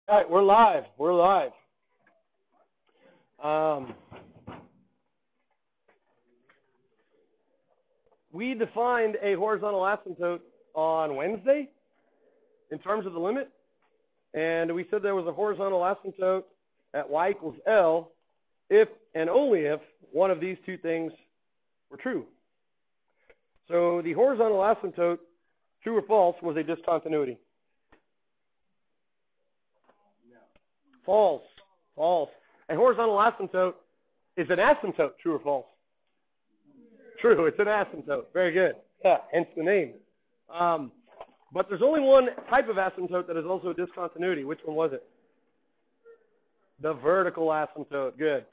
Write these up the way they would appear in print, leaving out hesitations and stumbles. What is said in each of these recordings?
All right, we're live. We're live. We defined a horizontal asymptote on Wednesday in terms of the limit, and we said there was a horizontal asymptote at y equals L if and only if one of these two things were true. So the horizontal asymptote, true or false, was a discontinuity. False. False. A horizontal asymptote is an asymptote, true or false? True, it's an asymptote. Very good. Yeah, hence the name. But there's only one type of asymptote that is also a discontinuity. Which one was it? The vertical asymptote. Good.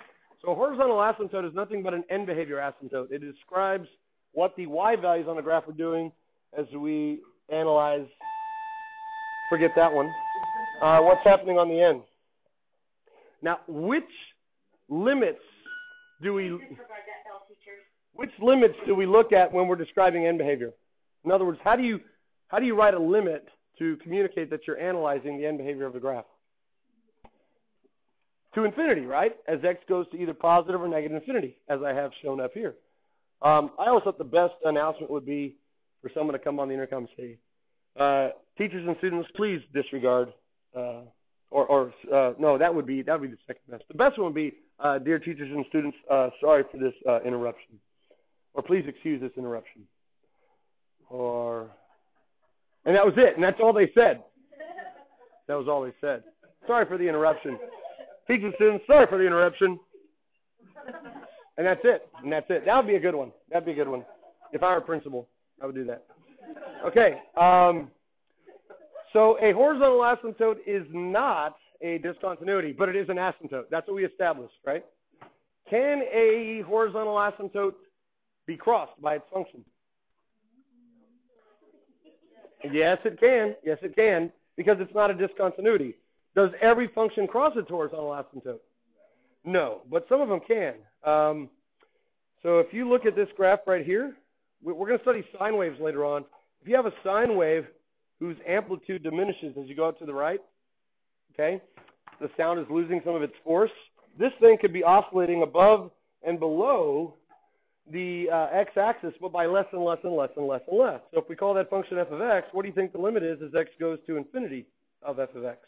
So a horizontal asymptote is nothing but an end behavior asymptote. It describes what the y values on the graph are doing as we analyze, forget that one, what's happening on the end. Now, which limits do we look at when we're describing end behavior? In other words, how do you write a limit to communicate that you're analyzing the end behavior of the graph? To infinity, right? As x goes to either positive or negative infinity, as I have shown up here. I always thought the best announcement would be for someone to come on the intercom and say, teachers and students, please disregard. No, that would be the second best. The best one would be, dear teachers and students, sorry for this interruption. Or please excuse this interruption. And that was it, and that's all they said. That was all they said. Sorry for the interruption. Teachers and students, sorry for the interruption. And that's it. That would be a good one. That'd be a good one. If I were a principal, I would do that. Okay. So a horizontal asymptote is not a discontinuity, but it is an asymptote. That's what we established, right? Can a horizontal asymptote be crossed by its function? Yes, it can. Yes, it can, because it's not a discontinuity. Does every function cross its horizontal asymptote? No, but some of them can. So if you look at this graph right here, we're going to study sine waves later on. If you have a sine wave whose amplitude diminishes as you go out to the right, okay, the sound is losing some of its force. This thing could be oscillating above and below the x-axis, but by less and less and less and less and less. So if we call that function f of x, what do you think the limit is as x goes to infinity of f of x?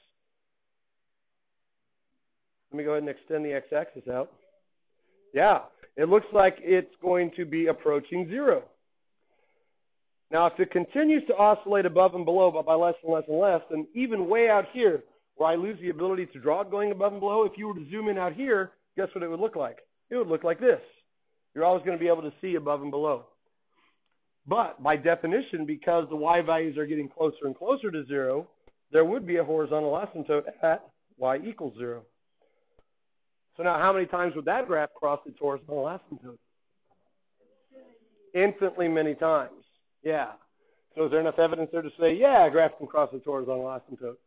Let me go ahead and extend the x-axis out. Yeah, it looks like it's going to be approaching 0. Now, if it continues to oscillate above and below, but by less and less and less, then even way out here, where I lose the ability to draw it going above and below, if you were to zoom in out here, guess what it would look like? It would look like this. You're always going to be able to see above and below. But by definition, because the y values are getting closer and closer to 0, there would be a horizontal asymptote at y equals 0. So now how many times would that graph cross its horizontal asymptote? Infinitely many times. Yeah. So is there enough evidence there to say, yeah, a graph can cross its horizontal asymptote?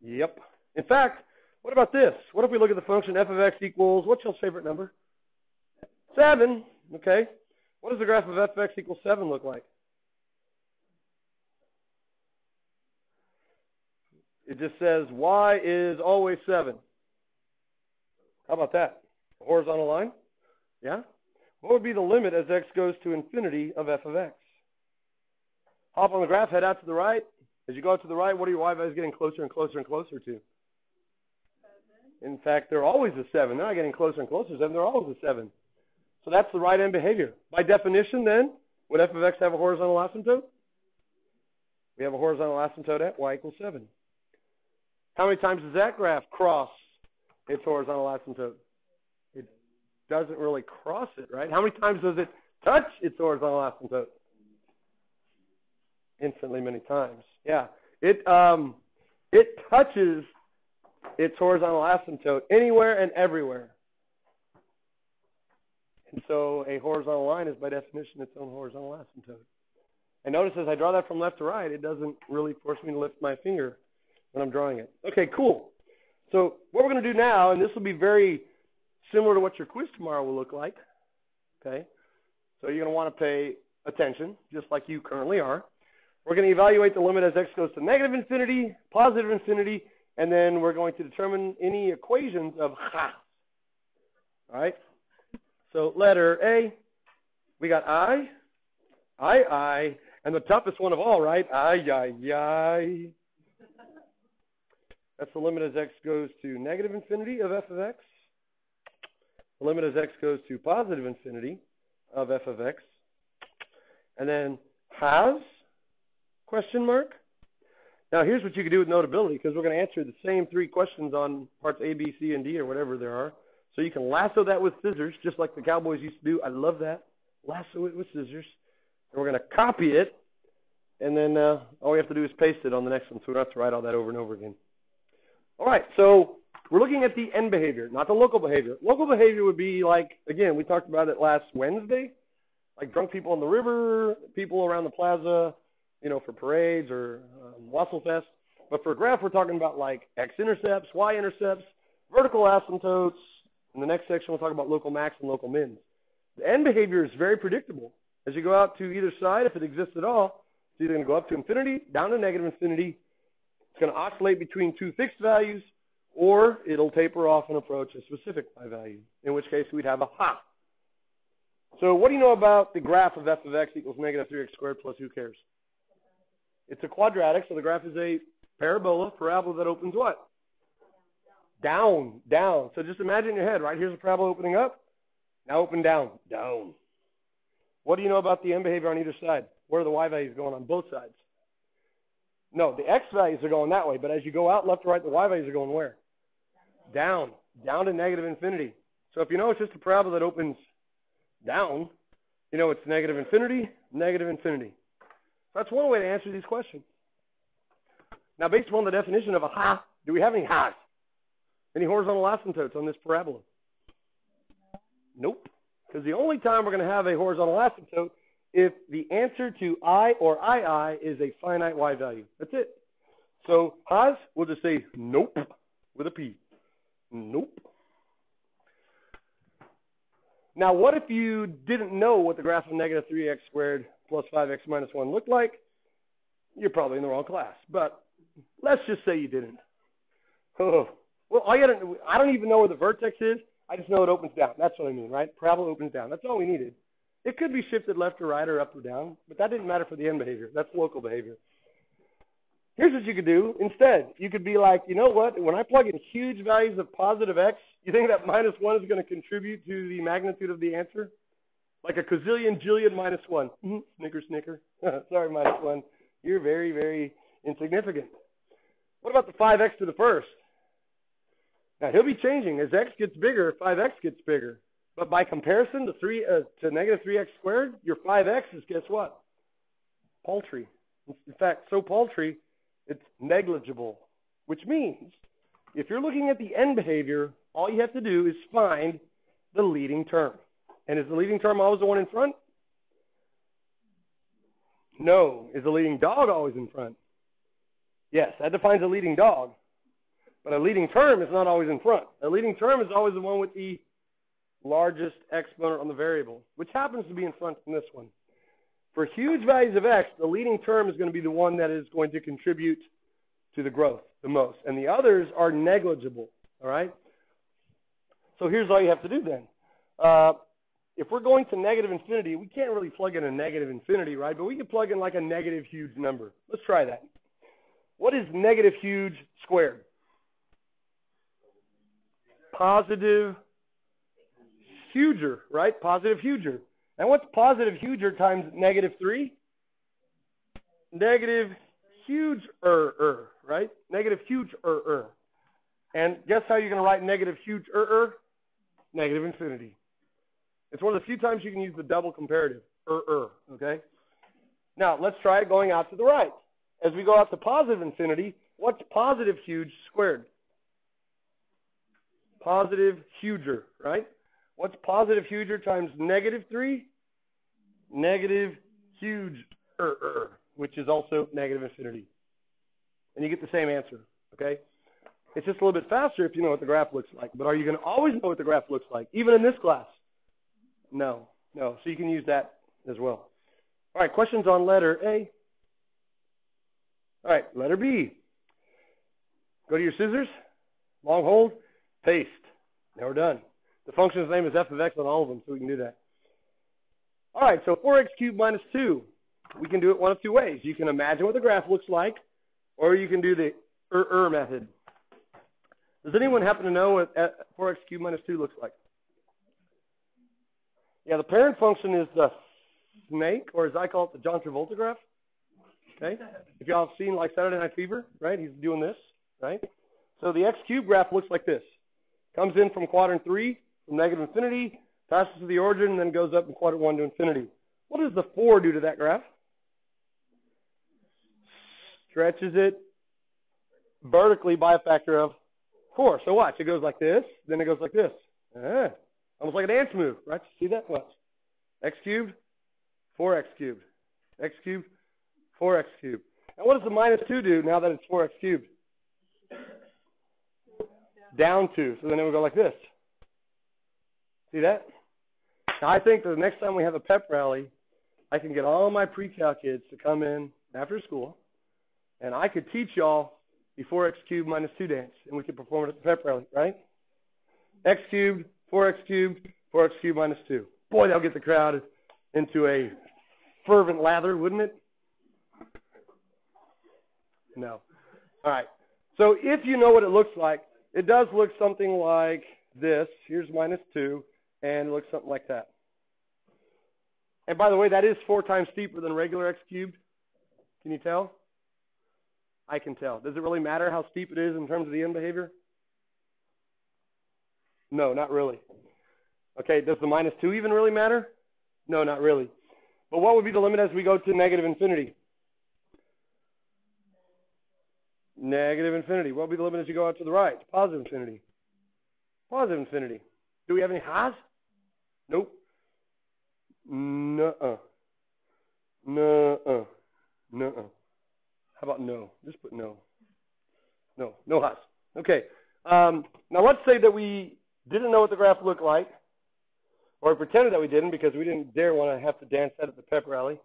Yep. In fact, what about this? What if we look at the function f of x equals, what's your favorite number? 7. Okay. What does the graph of f of x equals 7 look like? It just says y is always 7. How about that? A horizontal line? Yeah? What would be the limit as x goes to infinity of f of x? Hop on the graph, head out to the right. As you go out to the right, what are your y values getting closer and closer and closer to? 7. In fact, they're always a 7. They're not getting closer and closer to 7. They're always a 7. So that's the right end behavior. By definition, then, would f of x have a horizontal asymptote? We have a horizontal asymptote at y equals 7. How many times does that graph cross its horizontal asymptote? It doesn't really cross it, right? How many times does it touch its horizontal asymptote? Infinitely many times. Yeah. It touches its horizontal asymptote anywhere and everywhere. And so a horizontal line is by definition its own horizontal asymptote. And notice as I draw that from left to right, it doesn't really force me to lift my finger when I'm drawing it. Okay, cool. So what we're going to do now, and this will be very similar to what your quiz tomorrow will look like. Okay? So you're going to want to pay attention, just like you currently are. We're going to evaluate the limit as x goes to negative infinity, positive infinity, And then we're going to determine any equations of ha. All right? So letter A, we got I, and the toughest one of all, right? I. That's the limit as x goes to negative infinity of f of x. The limit as x goes to positive infinity of f of x. And then has, question mark. Now here's what you can do with notability, because we're going to answer the same three questions on parts A, B, C, and D, or whatever there are. So you can lasso that with scissors, just like the Cowboys used to do. I love that. Lasso it with scissors. And we're going to copy it, and then all we have to do is paste it on the next one, so we don't have to write all that over and over again. All right, so we're looking at the end behavior, not the local behavior. Local behavior would be like, again, we talked about it last Wednesday, like drunk people on the river, people around the plaza, you know, for parades or Wassail Fest. But for a graph, we're talking about like x-intercepts, y-intercepts, vertical asymptotes. In the next section, we'll talk about local max and local mins. The end behavior is very predictable. As you go out to either side, if it exists at all, it's either going to go up to infinity, down to negative infinity. It's going to oscillate between two fixed values, or it'll taper off and approach a specific y value, in which case we'd have a ha. So what do you know about the graph of f of x equals negative 3x squared plus who cares? It's a quadratic, so the graph is a parabola that opens what? Down. So just imagine in your head, right? Here's a parabola opening up. Now open down. What do you know about the end behavior on either side? Where are the y values going on both sides? No, the x values are going that way, but as you go out left to right, the y values are going where? Down to negative infinity. So if you know it's just a parabola that opens down, you know it's negative infinity. That's one way to answer these questions. Now, based upon the definition of a ha, do we have any ha's? Any horizontal asymptotes on this parabola? Nope. Because the only time we're going to have a horizontal asymptote if the answer to I or II is a finite y value. That's it. So ha's, we'll just say nope with a P. Nope. Now, what if you didn't know what the graph of negative 3x squared plus 5x minus 1 looked like? You're probably in the wrong class. But let's just say you didn't. Oh. Well, I don't even know where the vertex is. I just know it opens down. That's what I mean, right? Parabola opens down. That's all we needed. It could be shifted left or right or up or down, but that didn't matter for the end behavior. That's local behavior. Here's what you could do. Instead, you could be like, you know what? When I plug in huge values of positive x, you think that minus 1 is going to contribute to the magnitude of the answer? Like a gazillion, jillion minus 1. Snicker. Sorry, minus 1. You're very, very insignificant. What about the 5x to the first? Now, he'll be changing. As x gets bigger, 5x gets bigger. But by comparison to negative 3x squared, your 5x is, guess what? Paltry. In fact, so paltry, it's negligible. Which means, if you're looking at the end behavior, all you have to do is find the leading term. And is the leading term always the one in front? No. Is the leading dog always in front? Yes, that defines a leading dog. But a leading term is not always in front. A leading term is always the one with the largest exponent on the variable, which happens to be in front in this one. For huge values of x, the leading term is going to be the one that is going to contribute to the growth the most. And the others are negligible, all right? So here's all you have to do then. If we're going to negative infinity, we can't really plug in a negative infinity, right? But we can plug in like a negative huge number. Let's try that. What is negative huge squared? Positive huger, right? Positive huger. And what's positive huger times negative 3? Negative huge right? Negative huge And guess how you're going to write negative huge Negative infinity. It's one of the few times you can use the double comparative. Okay? Now, let's try it going out to the right. As we go out to positive infinity, what's positive huge squared? Positive huger, right? What's positive huger times negative 3? Negative huge which is also negative infinity. And you get the same answer, okay? It's just a little bit faster if you know what the graph looks like. But are you going to always know what the graph looks like, even in this class? No. So you can use that as well. All right, questions on letter A. All right, letter B. Go to your scissors, long hold, paste. Now we're done. The function's name is f of x on all of them, so we can do that. All right, so 4x cubed minus 2. We can do it one of two ways. You can imagine what the graph looks like, or you can do the method. Does anyone happen to know what 4x cubed minus 2 looks like? Yeah, the parent function is the snake, or as I call it, the John Travolta graph. Okay? If y'all have seen like Saturday Night Fever, right? He's doing this, right? So the x cubed graph looks like this. Comes in from quadrant 3, from negative infinity, passes to the origin, and then goes up in quadrant 1 to infinity. What does the 4 do to that graph? Stretches it vertically by a factor of 4. So watch. It goes like this, then it goes like this. Almost like a dance move, right? See that? Watch. X cubed, 4x cubed. X cubed, 4x cubed. And what does the minus 2 do now that it's 4x cubed? Down 2. So then it will go like this. See that? Now I think that the next time we have a pep rally, I can get all my pre-cal kids to come in after school, and I could teach y'all the 4x cubed minus 2 dance, and we could perform it at the pep rally, right? X cubed, 4x cubed, 4x cubed minus 2. Boy, that'll get the crowd into a fervent lather, wouldn't it? No. All right. So if you know what it looks like, it does look something like this. Here's minus 2, and it looks something like that. And by the way, that is 4 times steeper than regular x cubed. Can you tell? I can tell. Does it really matter how steep it is in terms of the end behavior? No, not really. Okay, does the minus 2 even really matter? No, not really. But what would be the limit as we go to negative infinity? Negative infinity. What would be the limit as you go out to the right? Positive infinity. Positive infinity. Do we have any ha's? Nope. Nuh-uh. Nuh-uh. Nuh-uh. How about no? Just put no. No. No ha's. Okay. Now let's say that we didn't know what the graph looked like, or pretended that we didn't because we didn't dare want to have to dance that at the pep rally.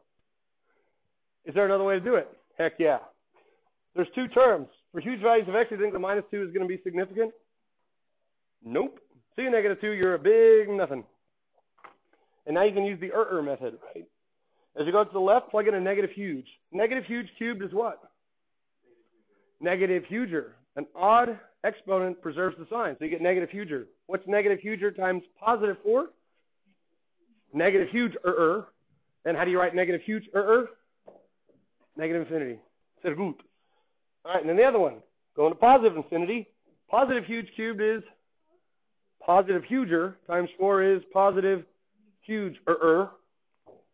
Is there another way to do it? Heck yeah. There's 2 terms. For huge values of x, you think the minus 2 is going to be significant? Nope. See, negative 2, you're a big nothing. And now you can use the method, right? As you go to the left, plug in a negative huge. Negative huge cubed is what? Negative huger. An odd exponent preserves the sign, so you get negative huger. What's negative huger times positive 4? Negative huge And how do you write negative huge Negative infinity. Sehr gut. All right, and then the other one, going to positive infinity. Positive huge cubed is positive huger times 4 is positive huge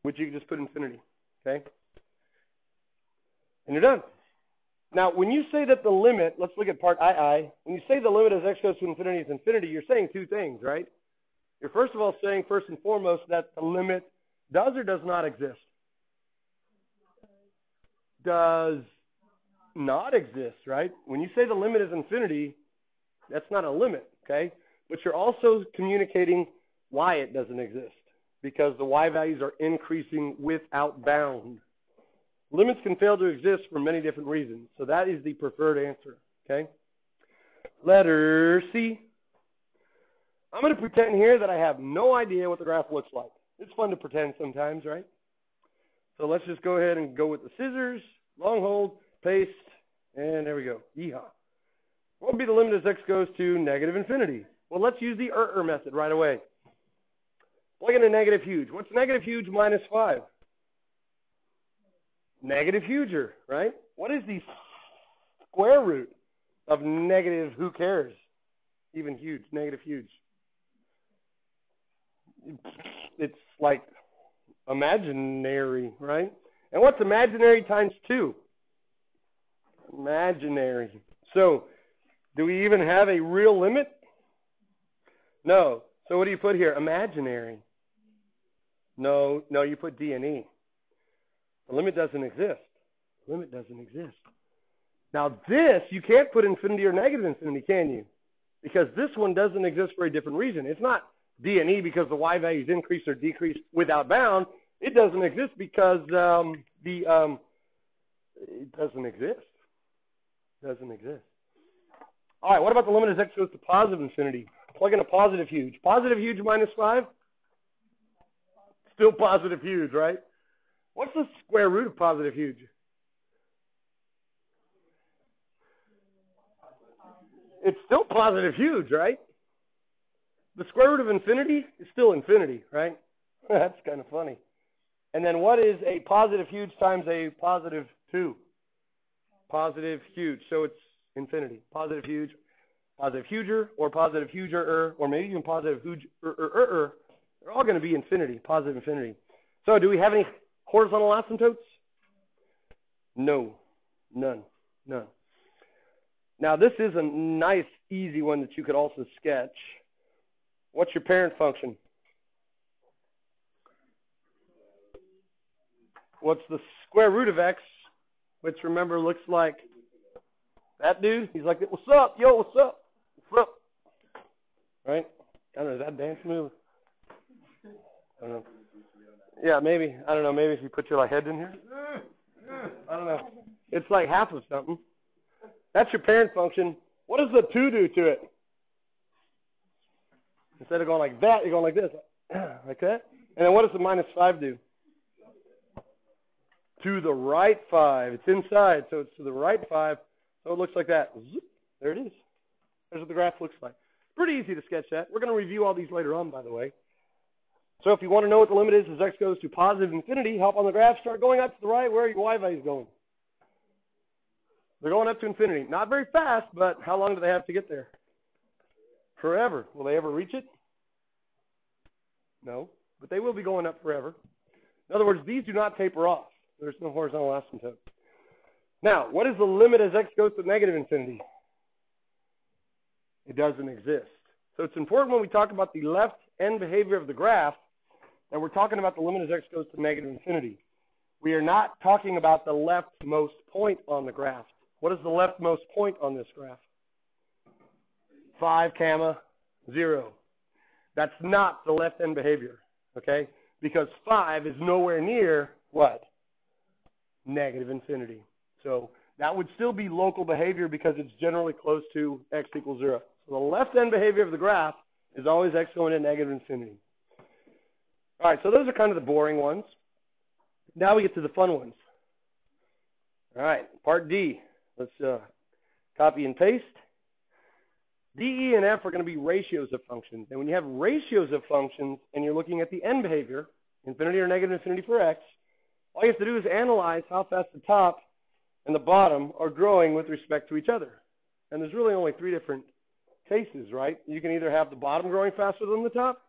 which you can just put infinity, okay? And you're done. Now, when you say that the limit, let's look at part II. When you say the limit as x goes to infinity is infinity, you're saying 2 things, right? You're first of all saying, first and foremost, that the limit does or does not exist. Does not exist, right? When you say the limit is infinity, that's not a limit, okay? But you're also communicating why it doesn't exist, because the y values are increasing without bound. Limits can fail to exist for many different reasons, so that is the preferred answer, okay? Letter C. I'm going to pretend here that I have no idea what the graph looks like. It's fun to pretend sometimes, right? So let's just go ahead and go with the scissors, long hold, paste, and there we go. Yeehaw. What would be the limit as x goes to negative infinity? Well, let's use the method right away. Plug in a negative huge. What's negative huge minus 5? Negative huger, right? What is the square root of negative, who cares? Even huge, negative huge. It's like imaginary, right? And what's imaginary times 2? Imaginary. So, do we even have a real limit? No. So what do you put here? Imaginary. No, you put D and E. The limit doesn't exist. The limit doesn't exist. Now this, you can't put infinity or negative infinity, can you? Because this one doesn't exist for a different reason. It's not D and E because the y values increase or decrease without bound. It doesn't exist because it doesn't exist. Doesn't exist. All right, what about the limit as x goes to positive infinity? Plug in a positive huge. Positive huge minus 5? Still positive huge, right? What's the square root of positive huge? It's still positive huge, right? The square root of infinity is still infinity, right? That's kind of funny. And then what is a positive huge times a positive 2? Positive huge. So it's infinity. Positive huger, or positive huger, or maybe even positive huge, they're all going to be infinity, positive infinity. So do we have any horizontal asymptotes? No. None. Now this is a nice, easy one that you could also sketch. What's your parent function? What's the square root of x, which remember looks like that dude? He's like, what's up? Yo, what's up? What's up? Right? I don't know, is that a dance move? I don't know. Yeah, maybe. I don't know. Maybe if you put your head in here. I don't know. It's like half of something. That's your parent function. What does the 2 do to it? Instead of going like that, you're going like this. Like that. And then what does the minus 5 do? To the right 5. It's inside, so it's to the right 5. So it looks like that. There it is. There's what the graph looks like. Pretty easy to sketch that. We're going to review all these later on, by the way. So if you want to know what the limit is as x goes to positive infinity, hop on the graph, start going up to the right. Where are your y values going? They're going up to infinity. Not very fast, but how long do they have to get there? Forever. Will they ever reach it? No, but they will be going up forever. In other words, these do not taper off. There's no horizontal asymptote. Now, what is the limit as x goes to negative infinity? It doesn't exist. So it's important when we talk about the left end behavior of the graph that we're talking about the limit as x goes to negative infinity. We are not talking about the leftmost point on the graph. What is the leftmost point on this graph? 5, 0. That's not the left end behavior, okay? Because 5 is nowhere near what? Negative infinity. So that would still be local behavior because it's generally close to x equals 0. So the left end behavior of the graph is always x going to negative infinity. All right, so those are kind of the boring ones. Now we get to the fun ones. All right, part D. Let's copy and paste. D, E, and F are going to be ratios of functions. And when you have ratios of functions and you're looking at the end behavior, infinity or negative infinity for x, all you have to do is analyze how fast the top and the bottom are growing with respect to each other. And there's really only 3 different cases, right? You can either have the bottom growing faster than the top,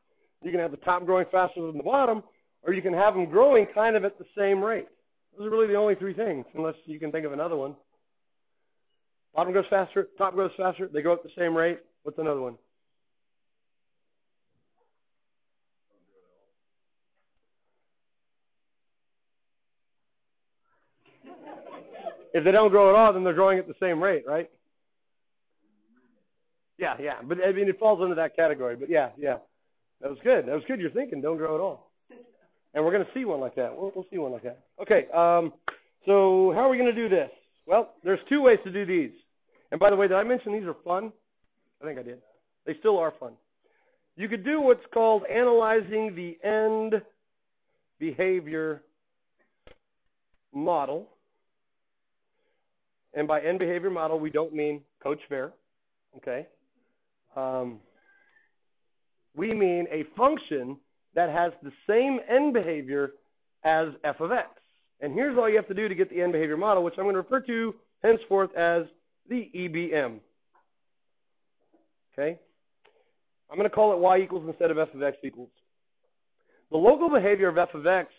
you can have the top growing faster than the bottom, or you can have them growing kind of at the same rate. Those are really the only 3 things, unless you can think of another one. Bottom goes faster, top goes faster, they grow at the same rate. What's another one? If they don't grow at all, then they're growing at the same rate, right? Yeah. But I mean, it falls under that category. But yeah. That was good. You're thinking, don't grow at all. And we're going to see one like that. We'll see one like that. Okay. So how are we going to do this? Well, there's 2 ways to do these. And by the way, did I mention these are fun? I think I did. They still are fun. You could do what's called analyzing the end behavior model. And by end behavior model, we don't mean Coach Fair. Okay? We mean a function that has the same end behavior as f of x. And here's all you have to do to get the end behavior model, which I'm going to refer to henceforth as the EBM. Okay? I'm going to call it y equals instead of f of x equals. The local behavior of f of x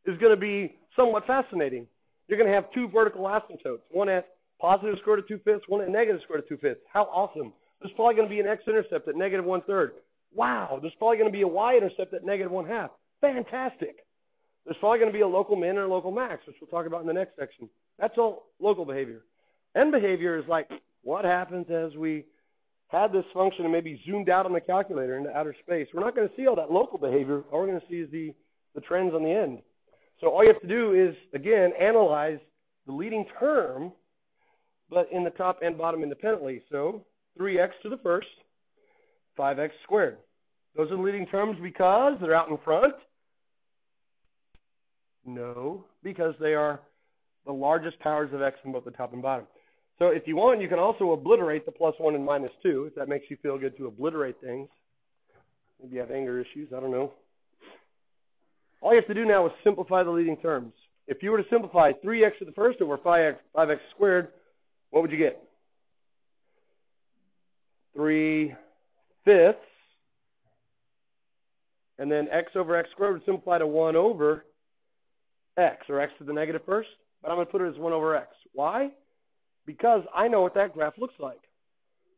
is going to be somewhat fascinating. You're going to have 2 vertical asymptotes, one at positive square root of 2/5, one at negative square root of 2/5. How awesome. There's probably going to be an x-intercept at negative 1/3. Wow. There's probably going to be a y-intercept at negative 1/2. Fantastic. There's probably going to be a local min or a local max, which we'll talk about in the next section. That's all local behavior. End behavior is like what happens as we had this function and maybe zoomed out on the calculator into outer space. We're not going to see all that local behavior. All we're going to see is the trends on the end. So all you have to do is, again, analyze the leading term, but in the top and bottom independently. So 3x to the first, 5x squared. Those are the leading terms because they're out in front? No, because they are the largest powers of x in both the top and bottom. So if you want, you can also obliterate the plus 1 and minus 2, if that makes you feel good to obliterate things. Maybe you have anger issues, I don't know. All you have to do now is simplify the leading terms. If you were to simplify 3x to the first over 5x squared, what would you get? 3/5. And then x over x squared would simplify to 1 over x, or x to the negative first. But I'm going to put it as 1 over x. Why? Because I know what that graph looks like.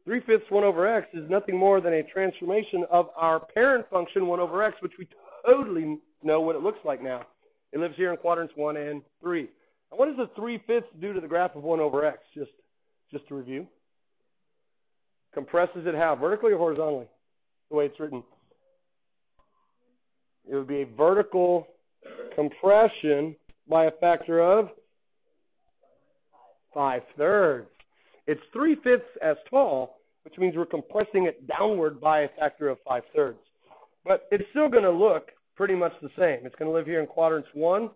3/5 1 over x is nothing more than a transformation of our parent function 1 over x, which we totally know what it looks like now. It lives here in quadrants 1 and 3. And what does the 3/5 do to the graph of 1 over x? Just to review. Compresses it how? Vertically or horizontally? The way it's written. It would be a vertical compression by a factor of 5/3. It's 3/5 as tall, which means we're compressing it downward by a factor of 5/3. But it's still going to look pretty much the same. It's going to live here in quadrants 1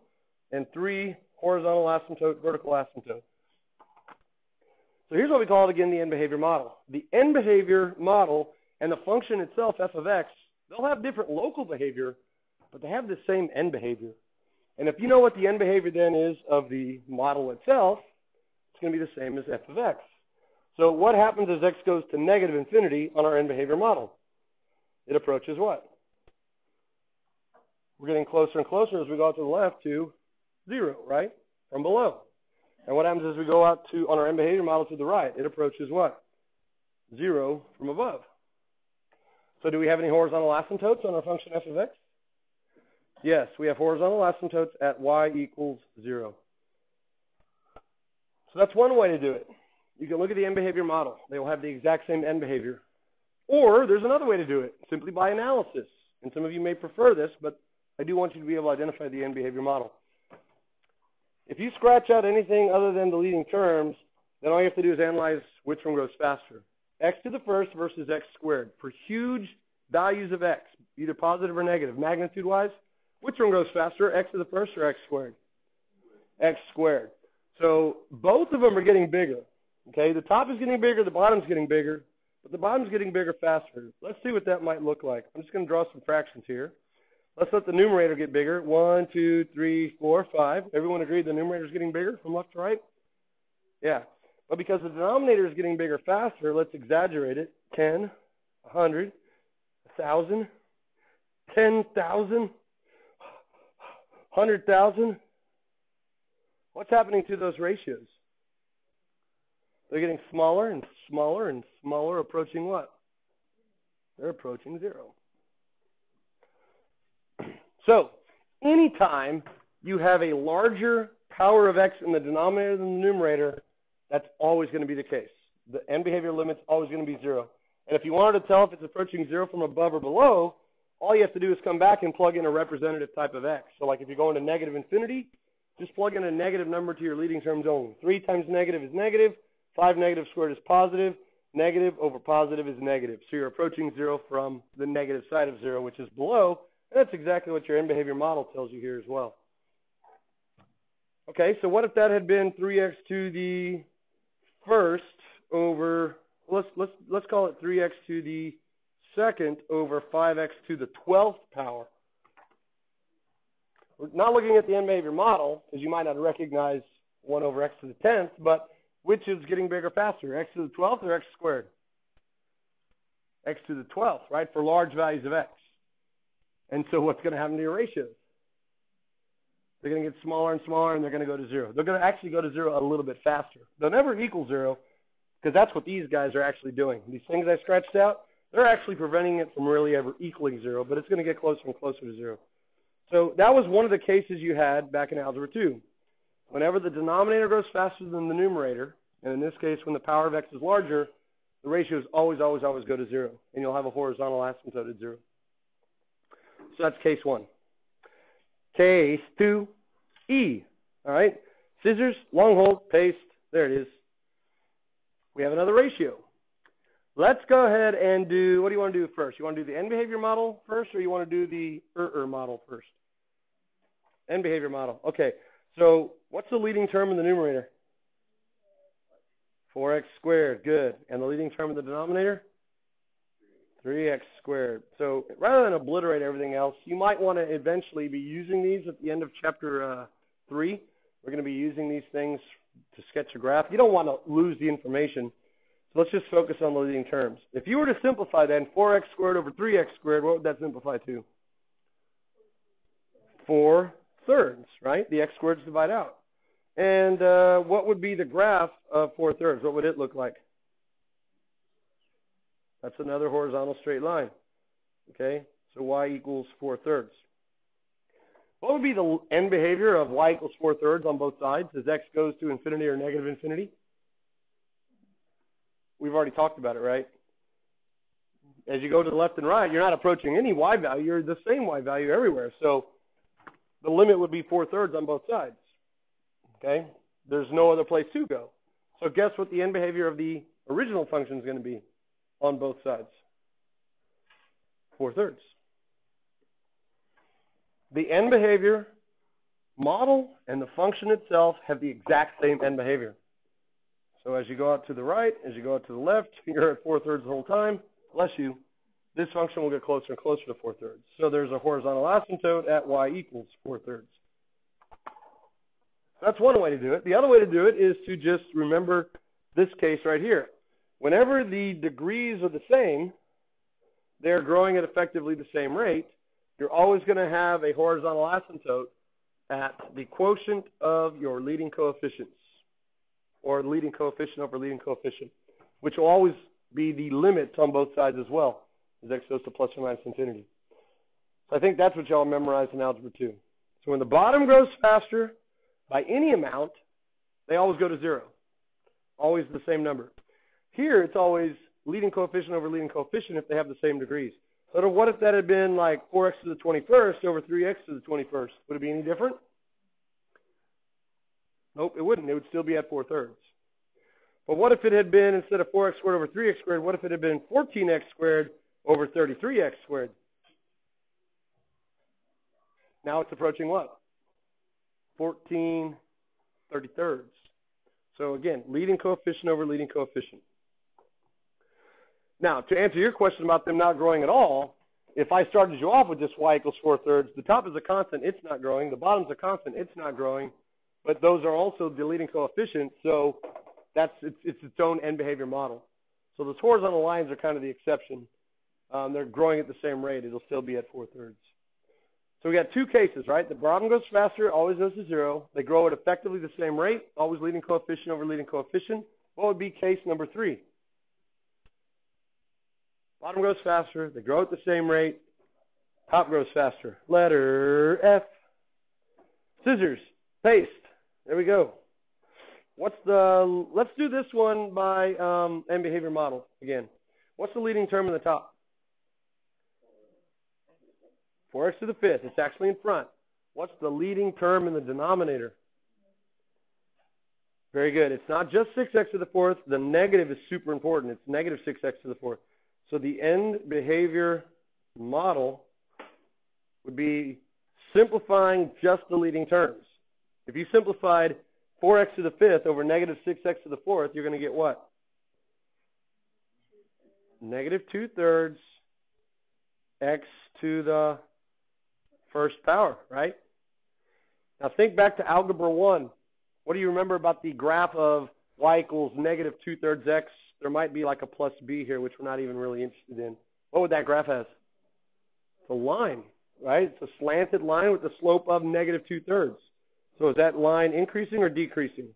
and 3, horizontal asymptote, vertical asymptote. So here's what we call it again, the end behavior model. The end behavior model and the function itself, f of x, they'll have different local behavior, but they have the same end behavior. And if you know what the end behavior then is of the model itself, it's going to be the same as f of x. So what happens as x goes to negative infinity on our end behavior model? It approaches what? We're getting closer and closer as we go out to the left to 0, right? From below. And what happens as we go out to, on our end behavior model to the right? It approaches what? 0 from above. So do we have any horizontal asymptotes on our function f of x? Yes, we have horizontal asymptotes at y equals 0. So that's one way to do it. You can look at the end behavior model. They will have the exact same end behavior. Or there's another way to do it, simply by analysis. And some of you may prefer this, but I do want you to be able to identify the end behavior model. If you scratch out anything other than the leading terms, then all you have to do is analyze which one grows faster. X to the first versus x squared. For huge values of x, either positive or negative, magnitude-wise, which one grows faster, x to the first or x squared? X squared. So both of them are getting bigger. Okay, the top is getting bigger, the bottom's getting bigger, but the bottom's getting bigger faster. Let's see what that might look like. I'm just going to draw some fractions here. Let's let the numerator get bigger. 1, 2, 3, 4, 5. Everyone agree the numerator is getting bigger from left to right? Yeah. But because the denominator is getting bigger faster, let's exaggerate it. 10, 100, 1,000, 10,000, 100,000. What's happening to those ratios? They're getting smaller and smaller and smaller, approaching what? They're approaching 0. So, anytime you have a larger power of x in the denominator than the numerator, that's always going to be the case. The end behavior limit's always going to be 0. And if you wanted to tell if it's approaching 0 from above or below, all you have to do is come back and plug in a representative type of x. So like if you're going to negative infinity, just plug in a negative number to your leading terms only. 3 times negative is negative. 5 negative squared is positive. Negative over positive is negative. So you're approaching 0 from the negative side of 0, which is below. And that's exactly what your end behavior model tells you here as well. Okay, so what if that had been 3x to the first over, let's call it 3x to the second over 5x to the 12th power. We're not looking at the end behavior model, because you might not recognize 1 over x to the 10th, but which is getting bigger faster, x to the 12th or x squared? X to the 12th, right, for large values of x. And so what's going to happen to your ratios? They're going to get smaller and smaller, and they're going to go to 0. They're going to actually go to 0 a little bit faster. They'll never equal 0, because that's what these guys are actually doing. These things I scratched out, they're actually preventing it from really ever equaling 0, but it's going to get closer and closer to 0. So that was one of the cases you had back in Algebra 2. Whenever the denominator grows faster than the numerator, and in this case when the power of x is larger, the ratios always go to 0, and you'll have a horizontal asymptote at 0. So that's case 1. Case 2E. All right? Scissors, long hold, paste. There it is. We have another ratio. Let's go ahead and do, what do you want to do first? You want to do the end behavior model first, or you want to do the model first? End behavior model. Okay, so what's the leading term in the numerator? 4x squared, good. And the leading term in the denominator? 3x squared. So rather than obliterate everything else, you might want to eventually be using these at the end of chapter 3. We're going to be using these things to sketch a graph. You don't want to lose the information. So let's just focus on the leading terms. If you were to simplify then 4x squared over 3x squared, what would that simplify to? 4 thirds, right? The x squareds divide out. And what would be the graph of 4 thirds? What would it look like? That's another horizontal straight line. Okay, so y equals 4 thirds. What would be the end behavior of y equals 4 thirds on both sides as x goes to infinity or negative infinity? We've already talked about it, right? As you go to the left and right, you're not approaching any y value. You're the same y value everywhere. So the limit would be 4 thirds on both sides. Okay? There's no other place to go. So guess what the end behavior of the original function is going to be on both sides? 4 thirds. The end behavior model and the function itself have the exact same end behavior. So as you go out to the right, as you go out to the left, you're at 4 thirds the whole time. Bless you. This function will get closer and closer to 4 thirds. So there's a horizontal asymptote at y equals 4 thirds. That's one way to do it. The other way to do it is to just remember this case right here. Whenever the degrees are the same, they're growing at effectively the same rate, you're always going to have a horizontal asymptote at the quotient of your leading coefficients, or leading coefficient over leading coefficient, which will always be the limit on both sides as well, as x goes to plus or minus infinity. So I think that's what y'all memorized in Algebra 2. So when the bottom grows faster by any amount, they always go to 0. Always the same number. Here, it's always leading coefficient over leading coefficient if they have the same degrees. So what if that had been like 4x to the 21st over 3x to the 21st? Would it be any different? Nope, it wouldn't. It would still be at 4 thirds. But what if it had been, instead of 4x squared over 3x squared, what if it had been 14x squared over 33x squared? Now it's approaching what? 14 33rds. So again, leading coefficient over leading coefficient. Now, to answer your question about them not growing at all, if I started you off with just y equals 4 thirds, the top is a constant, it's not growing. The bottom's a constant, it's not growing. But those are also the leading coefficients, so it's its own end behavior model. So those horizontal lines are kind of the exception. They're growing at the same rate. It'll still be at 4 thirds. So we got two cases, right? The bottom goes faster, always goes to 0. They grow at effectively the same rate, always leading coefficient over leading coefficient. What would be case number 3? Bottom grows faster, they grow at the same rate, top grows faster. Letter F. Scissors, paste. There we go. Let's do this one by end behavior model again. What's the leading term in the top? 4x to the 5th. It's actually in front. What's the leading term in the denominator? Very good. It's not just 6x to the 4th. The negative is super important. It's negative 6x to the 4th. So the end behavior model would be simplifying just the leading terms. If you simplified 4x to the 5th over negative 6x to the 4th, you're going to get what? Negative 2 thirds x to the first power, right? Now think back to Algebra 1. What do you remember about the graph of y equals negative 2 thirds x? There might be like a plus b here, which we're not even really interested in. What would that graph have? It's a line, right? It's a slanted line with the slope of negative 2 thirds. So is that line increasing or decreasing?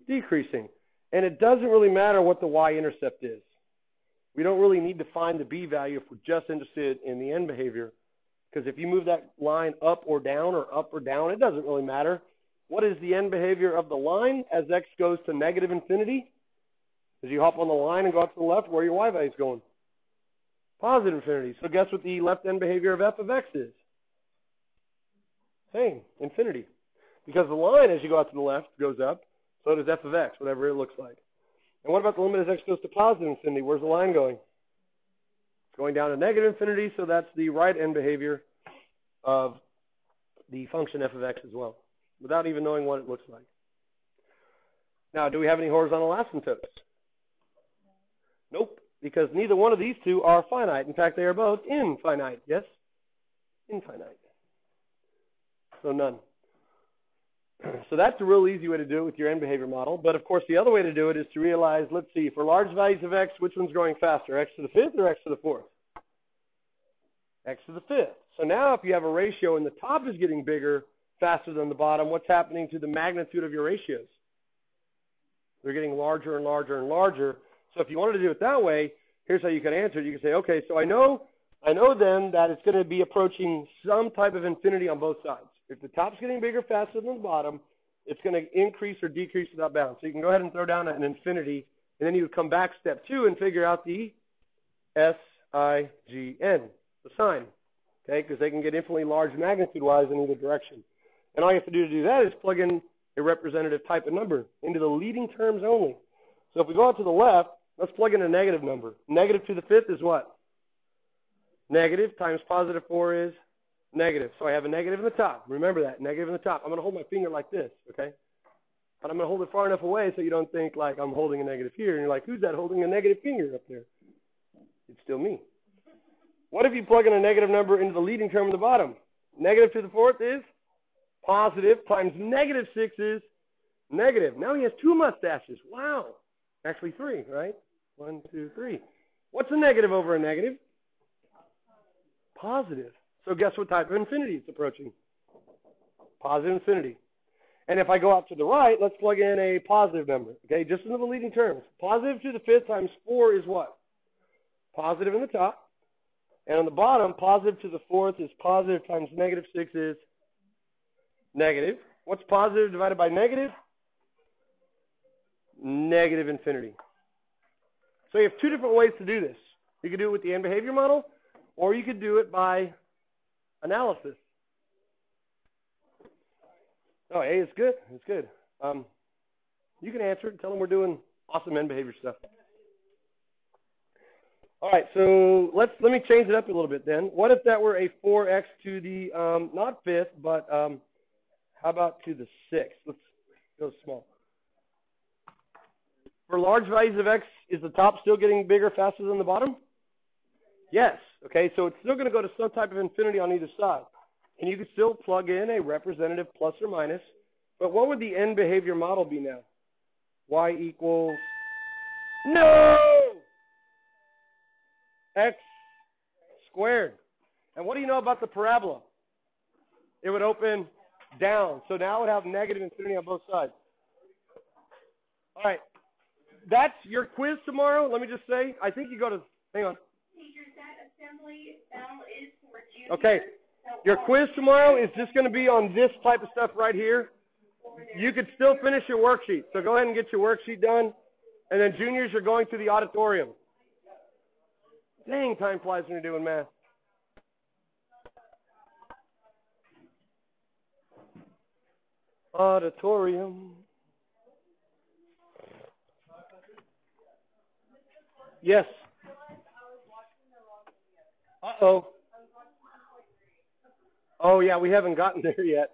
Decreasing. And it doesn't really matter what the y-intercept is. We don't really need to find the b value if we're just interested in the end behavior. Because if you move that line up or down, it doesn't really matter. What is the end behavior of the line as x goes to negative infinity? As you hop on the line and go out to the left, where your y value is going? Positive infinity. So guess what the left end behavior of f of x is? Same, infinity. Because the line, as you go out to the left, goes up, so does f of x, whatever it looks like. And what about the limit as x goes to positive infinity? Where's the line going? It's going down to negative infinity, so that's the right end behavior of the function f of x as well, without even knowing what it looks like. Now, do we have any horizontal asymptotes? Nope, because neither one of these two are finite. In fact, they are both infinite. Yes? Infinite. So none. So that's a real easy way to do it with your end behavior model. But, of course, the other way to do it is to realize, let's see, for large values of x, which one's growing faster, x to the fifth or x to the fourth? X to the fifth. So now if you have a ratio and the top is getting bigger faster than the bottom, what's happening to the magnitude of your ratios? They're getting larger and larger and larger. So if you wanted to do it that way, here's how you could answer it. You could say, okay, so I know then that it's going to be approaching some type of infinity on both sides. If the top's getting bigger faster than the bottom, it's going to increase or decrease without bounds. So you can go ahead and throw down an infinity, and then you would come back step 2 and figure out the SIGN, the sign, okay, because they can get infinitely large magnitude-wise in either direction. And all you have to do that is plug in a representative type of number into the leading terms only. So if we go out to the left, let's plug in a negative number. Negative to the fifth is what? Negative times positive 4 is negative. So I have a negative in the top. Remember that, negative in the top. I'm going to hold my finger like this, okay? But I'm going to hold it far enough away so you don't think like I'm holding a negative here. And you're like, who's that holding a negative finger up there? It's still me. What if you plug in a negative number into the leading term in the bottom? Negative to the fourth is positive times negative 6 is negative. Now he has 2 mustaches. Wow. Actually 3, right? 1, 2, 3. What's a negative over a negative? Positive. So guess what type of infinity it's approaching? Positive infinity. And if I go out to the right, let's plug in a positive number. Okay, just into the leading terms. Positive to the fifth times 4 is what? Positive in the top. And on the bottom, positive to the fourth is positive times negative 6 is negative. What's positive divided by negative? Negative infinity. So you have 2 different ways to do this. You could do it with the end behavior model, or you could do it by analysis. Oh, hey, it's good. It's good. You can answer it. Tell them we're doing awesome end behavior stuff. All right, so let me change it up a little bit then. What if that were a 4x to the, not fifth, but how about to the sixth? Let's go small. For large values of x, is the top still getting bigger faster than the bottom? Yes. Okay, so it's still going to go to some type of infinity on either side. And you could still plug in a representative plus or minus. But what would the end behavior model be now? Y equals, no! X squared. And what do you know about the parabola? It would open down. So now it would have negative infinity on both sides. All right. That's your quiz tomorrow. Let me just say, I think you go to, hang on. Teacher, that assembly bell is for juniors. Okay. Your quiz tomorrow is just going to be on this type of stuff right here. You could still finish your worksheet. So go ahead and get your worksheet done. And then juniors, you're going to the auditorium. Dang, time flies when you're doing math. Auditorium. Yes. Uh-oh. Oh, yeah, we haven't gotten there yet.